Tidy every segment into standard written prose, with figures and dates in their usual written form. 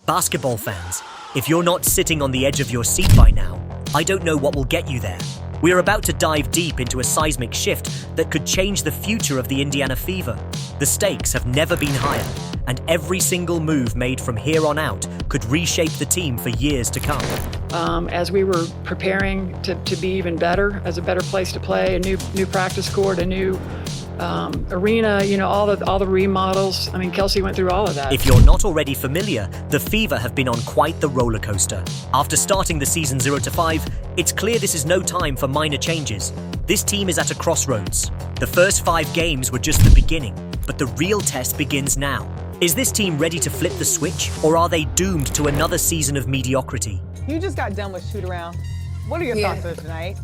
Basketball fans, if you're not sitting on the edge of your seat by now, I don't know what will get you there. We're about to dive deep into a seismic shift that could change the future of the Indiana Fever. The stakes have never been higher, and every single move made from here on out could reshape the team for years to come. As we were preparing to be even better, as a better place to play, a new practice court, a new arena, all the remodels. I mean, Kelsey went through all of that. If you're not already familiar, the Fever have been on quite the roller coaster. After starting the season 0-5, it's clear this is no time for minor changes. This team is at a crossroads. The first 5 games were just the beginning, but the real test begins now. Is this team ready to flip the switch, or are they doomed to another season of mediocrity? You just got done with shoot-around. What are your thoughts for tonight?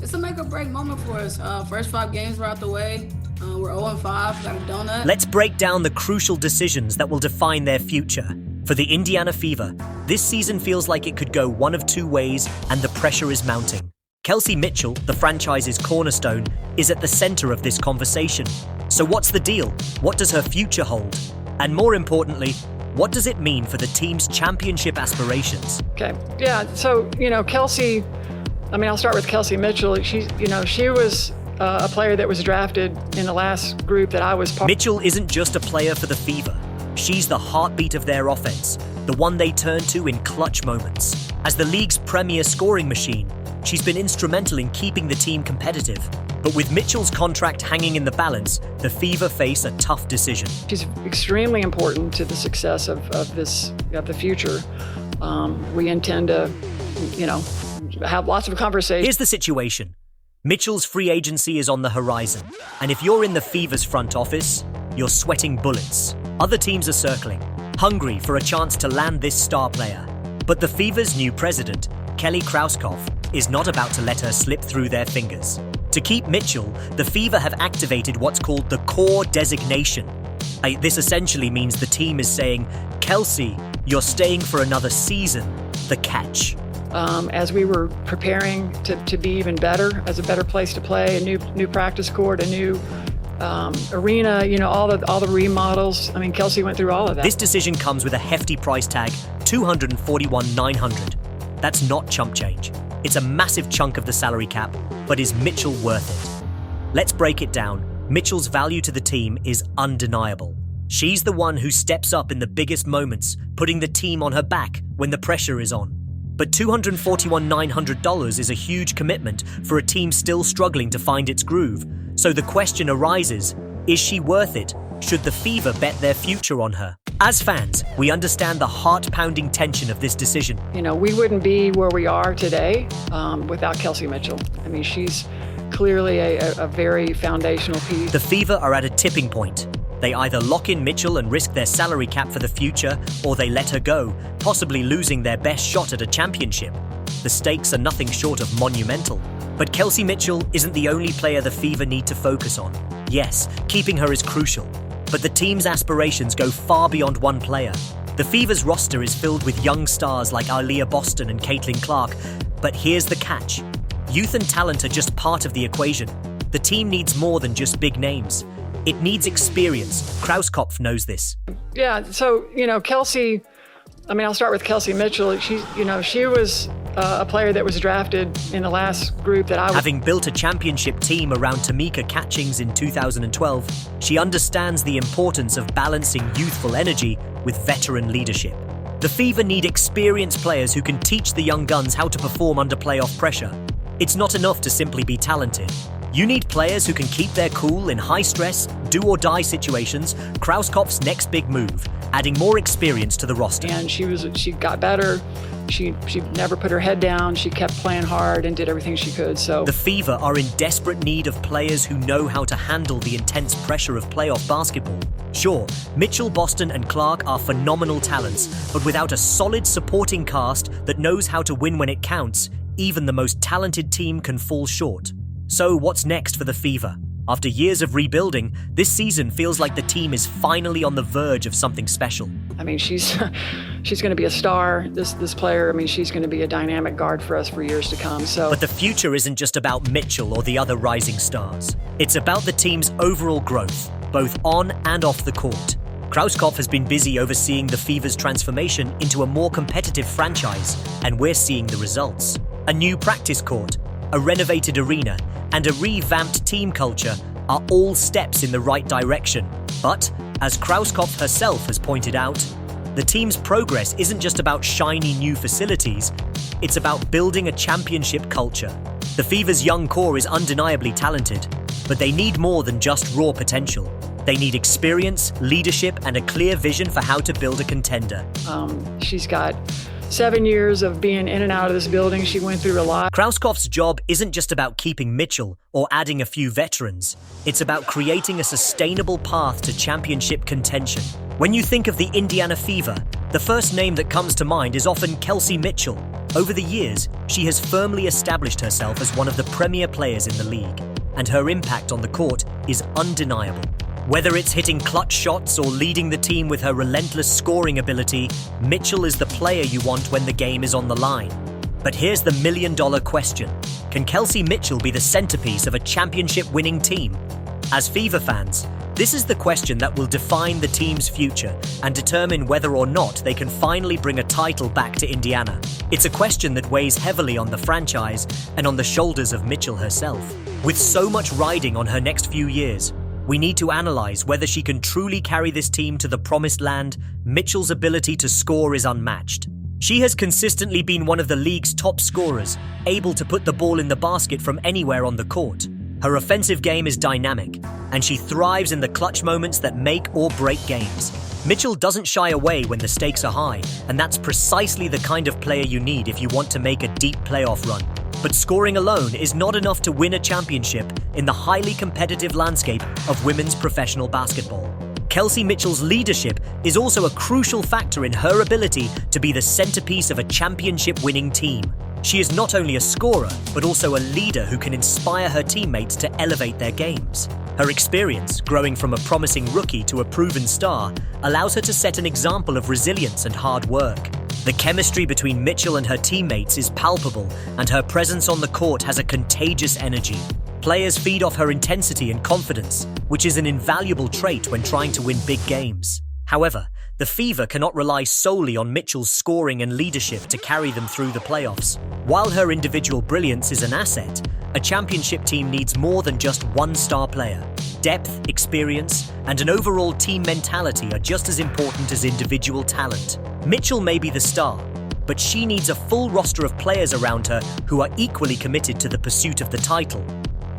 It's a make-or-break moment for us. First 5 games were out the way. We're 0-5, got a donut. Let's break down the crucial decisions that will define their future. For the Indiana Fever, this season feels like it could go one of 2 ways, and the pressure is mounting. Kelsey Mitchell, the franchise's cornerstone, is at the center of this conversation. So what's the deal? What does her future hold? And more importantly, what does it mean for the team's championship aspirations? Okay, yeah, so, Kelsey, I'll start with Kelsey Mitchell. She was a player that was drafted in the last group that I was part of. Mitchell isn't just a player for the Fever. She's the heartbeat of their offense, the one they turn to in clutch moments. As the league's premier scoring machine, she's been instrumental in keeping the team competitive. But with Mitchell's contract hanging in the balance, the Fever face a tough decision. She's extremely important to the success of the future. We intend to, have lots of conversations. Here's the situation. Mitchell's free agency is on the horizon, and if you're in the Fever's front office, you're sweating bullets. Other teams are circling, hungry for a chance to land this star player. But the Fever's new president, Kelly Krauskopf, is not about to let her slip through their fingers. To keep Mitchell, the Fever have activated what's called the core designation. This essentially means the team is saying, Kelsey, you're staying for another season, the catch. As we were preparing to be even better, as a better place to play, a new practice court, a new arena, all the remodels. Kelsey went through all of that. This decision comes with a hefty price tag, $241,900. That's not chump change. It's a massive chunk of the salary cap, but is Mitchell worth it? Let's break it down. Mitchell's value to the team is undeniable. She's the one who steps up in the biggest moments, putting the team on her back when the pressure is on. But $241,900 is a huge commitment for a team still struggling to find its groove. So the question arises, is she worth it? Should the Fever bet their future on her? As fans, we understand the heart-pounding tension of this decision. We wouldn't be where we are today without Kelsey Mitchell. She's clearly a very foundational piece. The Fever are at a tipping point. They either lock in Mitchell and risk their salary cap for the future, or they let her go, possibly losing their best shot at a championship. The stakes are nothing short of monumental. But Kelsey Mitchell isn't the only player the Fever need to focus on. Yes, keeping her is crucial, but the team's aspirations go far beyond one player. The Fever's roster is filled with young stars like Aaliyah Boston and Caitlin Clark, but here's the catch. Youth and talent are just part of the equation. The team needs more than just big names. It needs experience. Krauskopf knows this. Yeah, so, Kelsey, I'll start with Kelsey Mitchell. She was a player that was drafted in the last group that I was. Having built a championship team around Tamika Catchings in 2012, she understands the importance of balancing youthful energy with veteran leadership. The Fever need experienced players who can teach the young guns how to perform under playoff pressure. It's not enough to simply be talented. You need players who can keep their cool in high-stress, do-or-die situations. Krauskopf's next big move, adding more experience to the roster. And she got better. She never put her head down. She kept playing hard and did everything she could. So the Fever are in desperate need of players who know how to handle the intense pressure of playoff basketball. Sure, Mitchell, Boston, and Clark are phenomenal talents, but without a solid supporting cast that knows how to win when it counts, even the most talented team can fall short. So what's next for the Fever? After years of rebuilding, this season feels like the team is finally on the verge of something special. She's going to be a star, this player. She's going to be a dynamic guard for us for years to come. But the future isn't just about Mitchell or the other rising stars. It's about the team's overall growth, both on and off the court. Krauskopf has been busy overseeing the Fever's transformation into a more competitive franchise, and we're seeing the results. A new practice court, a renovated arena, and a revamped team culture are all steps in the right direction. But, as Krauskopf herself has pointed out, the team's progress isn't just about shiny new facilities, it's about building a championship culture. The Fever's young core is undeniably talented, but they need more than just raw potential. They need experience, leadership, and a clear vision for how to build a contender. She's got 7 years of being in and out of this building. She went through a lot. Krauskopf's job isn't just about keeping Mitchell or adding a few veterans. It's about creating a sustainable path to championship contention. When you think of the Indiana Fever, the first name that comes to mind is often Kelsey Mitchell. Over the years, she has firmly established herself as one of the premier players in the league, and her impact on the court is undeniable. Whether it's hitting clutch shots or leading the team with her relentless scoring ability, Mitchell is the player you want when the game is on the line. But here's the million-dollar question. Can Kelsey Mitchell be the centerpiece of a championship-winning team? As Fever fans, this is the question that will define the team's future and determine whether or not they can finally bring a title back to Indiana. It's a question that weighs heavily on the franchise and on the shoulders of Mitchell herself. With so much riding on her next few years, we need to analyze whether she can truly carry this team to the promised land. Mitchell's ability to score is unmatched. She has consistently been one of the league's top scorers, able to put the ball in the basket from anywhere on the court. Her offensive game is dynamic, and she thrives in the clutch moments that make or break games. Mitchell doesn't shy away when the stakes are high, and that's precisely the kind of player you need if you want to make a deep playoff run. But scoring alone is not enough to win a championship in the highly competitive landscape of women's professional basketball. Kelsey Mitchell's leadership is also a crucial factor in her ability to be the centerpiece of a championship-winning team. She is not only a scorer, but also a leader who can inspire her teammates to elevate their games. Her experience, growing from a promising rookie to a proven star, allows her to set an example of resilience and hard work. The chemistry between Mitchell and her teammates is palpable, and her presence on the court has a contagious energy. Players feed off her intensity and confidence, which is an invaluable trait when trying to win big games. However, the Fever cannot rely solely on Mitchell's scoring and leadership to carry them through the playoffs. While her individual brilliance is an asset, a championship team needs more than just one star player. Depth, experience, and an overall team mentality are just as important as individual talent. Mitchell may be the star, but she needs a full roster of players around her who are equally committed to the pursuit of the title.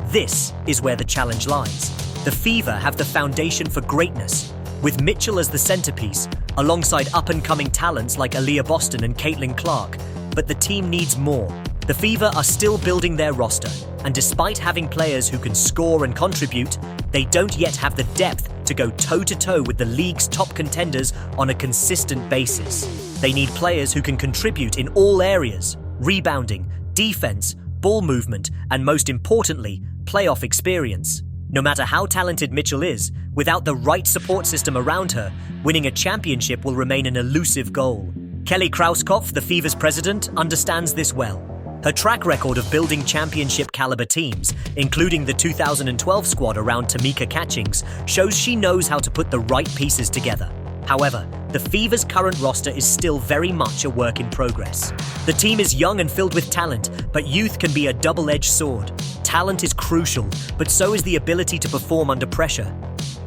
This is where the challenge lies. The Fever have the foundation for greatness, with Mitchell as the centerpiece, alongside up-and-coming talents like Aaliyah Boston and Caitlin Clark. But the team needs more. The Fever are still building their roster, and despite having players who can score and contribute, they don't yet have the depth to go toe-to-toe with the league's top contenders on a consistent basis. They need players who can contribute in all areas: rebounding, defense, ball movement, and most importantly, playoff experience. No matter how talented Mitchell is, without the right support system around her, winning a championship will remain an elusive goal. Kelly Krauskopf, the Fever's president, understands this well. Her track record of building championship-caliber teams, including the 2012 squad around Tamika Catchings, shows she knows how to put the right pieces together. However, the Fever's current roster is still very much a work in progress. The team is young and filled with talent, but youth can be a double-edged sword. Talent is crucial, but so is the ability to perform under pressure.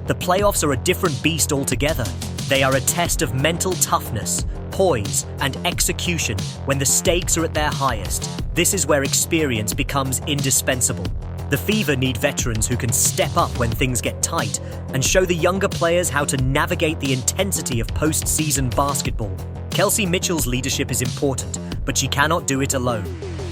The playoffs are a different beast altogether. They are a test of mental toughness, poise, and execution when the stakes are at their highest. This is where experience becomes indispensable. The Fever need veterans who can step up when things get tight and show the younger players how to navigate the intensity of post-season basketball. Kelsey Mitchell's leadership is important, but she cannot do it alone.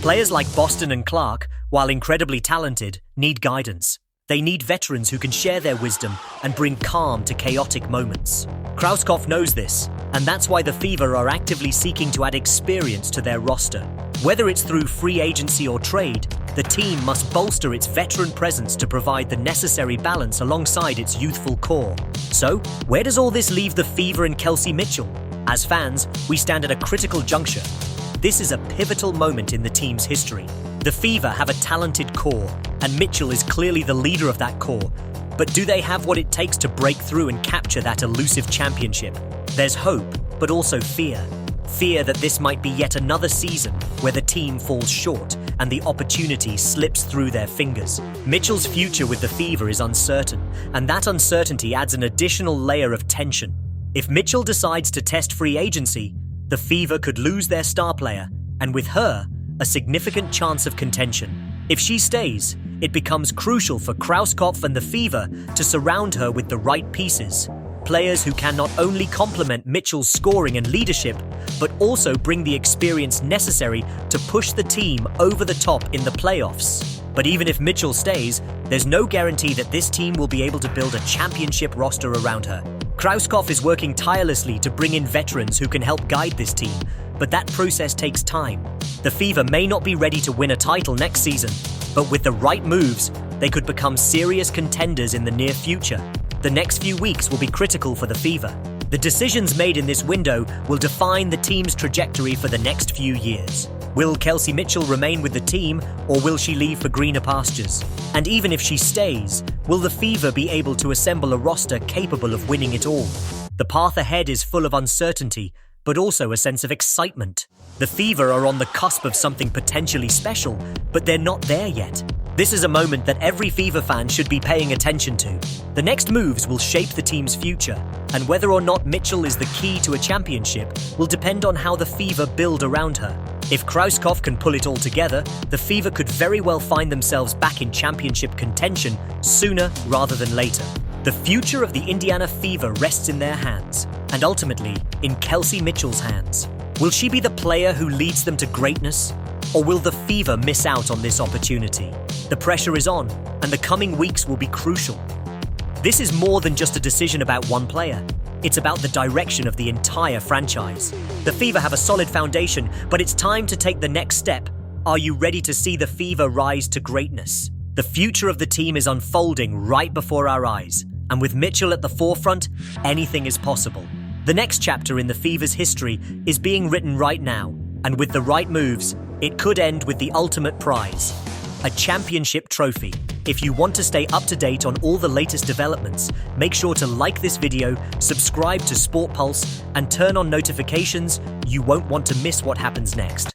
Players like Boston and Clark, while incredibly talented, need guidance. They need veterans who can share their wisdom and bring calm to chaotic moments. Krauskopf knows this, and that's why the Fever are actively seeking to add experience to their roster. Whether it's through free agency or trade, the team must bolster its veteran presence to provide the necessary balance alongside its youthful core. So, where does all this leave the Fever and Kelsey Mitchell? As fans, we stand at a critical juncture. This is a pivotal moment in the team's history. The Fever have a talented core, and Mitchell is clearly the leader of that core. But do they have what it takes to break through and capture that elusive championship? There's hope, but also fear. Fear that this might be yet another season where the team falls short and the opportunity slips through their fingers. Mitchell's future with the Fever is uncertain, and that uncertainty adds an additional layer of tension. If Mitchell decides to test free agency, the Fever could lose their star player, and with her, a significant chance of contention. If she stays, it becomes crucial for Krauskopf and the Fever to surround her with the right pieces. Players who can not only complement Mitchell's scoring and leadership, but also bring the experience necessary to push the team over the top in the playoffs. But even if Mitchell stays, there's no guarantee that this team will be able to build a championship roster around her. Krauskopf is working tirelessly to bring in veterans who can help guide this team, but that process takes time. The Fever may not be ready to win a title next season, but with the right moves, they could become serious contenders in the near future. The next few weeks will be critical for the Fever. The decisions made in this window will define the team's trajectory for the next few years. Will Kelsey Mitchell remain with the team, or will she leave for greener pastures? And even if she stays, will the Fever be able to assemble a roster capable of winning it all? The path ahead is full of uncertainty, but also a sense of excitement. The Fever are on the cusp of something potentially special, but they're not there yet. This is a moment that every Fever fan should be paying attention to. The next moves will shape the team's future, and whether or not Mitchell is the key to a championship will depend on how the Fever build around her. If Krauskopf can pull it all together, the Fever could very well find themselves back in championship contention sooner rather than later. The future of the Indiana Fever rests in their hands, and ultimately in Kelsey Mitchell's hands. Will she be the player who leads them to greatness? Or will the Fever miss out on this opportunity? The pressure is on, and the coming weeks will be crucial. This is more than just a decision about one player. It's about the direction of the entire franchise. The Fever have a solid foundation, but it's time to take the next step. Are you ready to see the Fever rise to greatness? The future of the team is unfolding right before our eyes, and with Mitchell at the forefront, anything is possible. The next chapter in the Fever's history is being written right now, and with the right moves, it could end with the ultimate prize, a championship trophy. If you want to stay up to date on all the latest developments, make sure to like this video, subscribe to Sport Pulse, and turn on notifications. You won't want to miss what happens next.